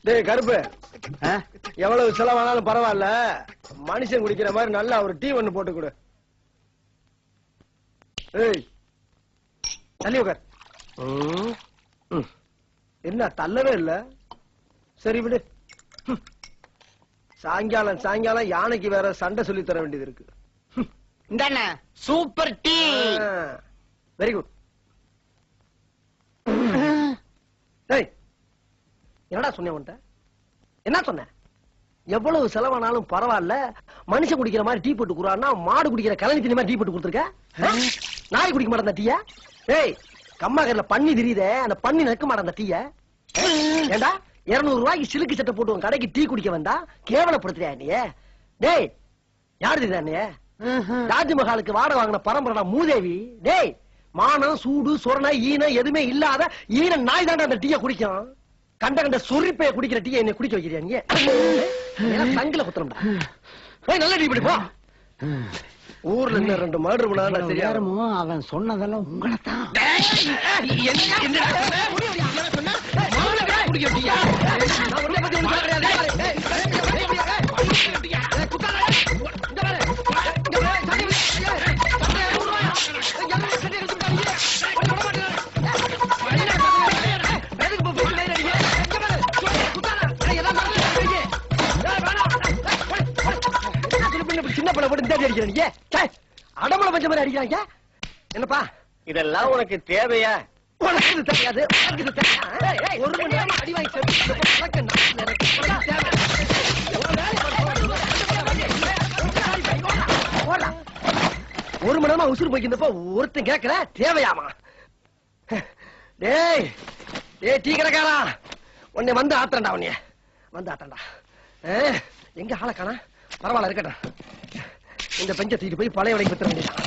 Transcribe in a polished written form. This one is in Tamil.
டேய் கருப்பு, எவ்வளவு செலவானாலும் பரவாயில்ல, மனுஷன் குடிக்கிற மாதிரி நல்லா ஒரு டீ ஒண்ணு போட்டு கொடு. ஏய் தள்ளி உட்கார். என்ன தள்ளவே இல்ல? சரி விடு. சாயங்காலம் சாயங்காலம் யானைக்கு வேற சண்டை சொல்லி தர வேண்டியது இருக்கு. இந்தாண்ணே சூப்பர் டீ. Very good. ஏய் என்னடா சொன்னேன் உன்ட்ட? என்ன சொன்ன? எவ்வளவு செலவானாலும் பரவாயில்ல, மனுஷன் குடிக்கிற மாதிரி டீ போட்டு குடுறான்னா மாடு குடிக்கிற கலனி தண்ணி மாதிரி டீ போட்டு கொடுத்துருக்க. நாய் குடிக்க மாட்டேன் டீயா? ஏய் கம்மாக்கர்ல பண்ணி தெரியுதே, அந்த பண்ணி நக்க மாட்டேன் அந்த டீய. ஏண்டா 200 ரூபாய்க்கு சிலுக்கு சட்டை போட்டு கடைக்கு டீ குடிக்க வந்தா கேவலப்படுத்துறியா நீ? டேய் யாரு தெரியுதா நீ? தாஜ்மஹாலுக்கு வாடகை வாங்கின பரம்பரடா மூதேவி. டேய் மானம் சூடு சொரணை ஈனம் எதுவுமே இல்லாத ஈன நாய் தாண்டா அந்த டீயை குடிக்கும். கண்ட கண்ட சொரிப்பைய குடிக்கிற டீயை என்ன குடிக்க வைக்கிறியா நீ? சங்கில குத்துறா போய் நல்ல டீ பிடிப்போ. ஊர்ல என்ன 2 மர்டர் பண்ணா தெரியாமோ அவன் சொன்னதெல்லாம் உங்களைத்தான். சின்ன பிள்ளை போட்டு இந்த அடிக்கிறீங்க, அடமலை பஞ்ச மாதிரி அடிக்கிறாங்க. என்னப்பா இதெல்லாம் உனக்கு தேவையா? உனக்கு தெரியாது. ஒரு மணி நேரம் அடி வாங்கி ஒரு மணி நேரமா உசுறு போய்க்கின்றப்ப ஒருத்தன் கேட்கற தேவையாமா? டேய் டேய் டீ கடைக்காரா, உன்னை வந்து ஆத்தண்டா, உன்னைய வந்து ஆத்தண்டா. எங்க ஆளை காணா? பரவாயில்ல இருக்கட்டும், இந்த பெஞ்சை தூக்கிட்டு போய் பழைய விலைக்கு வித்துற வேண்டியதான்.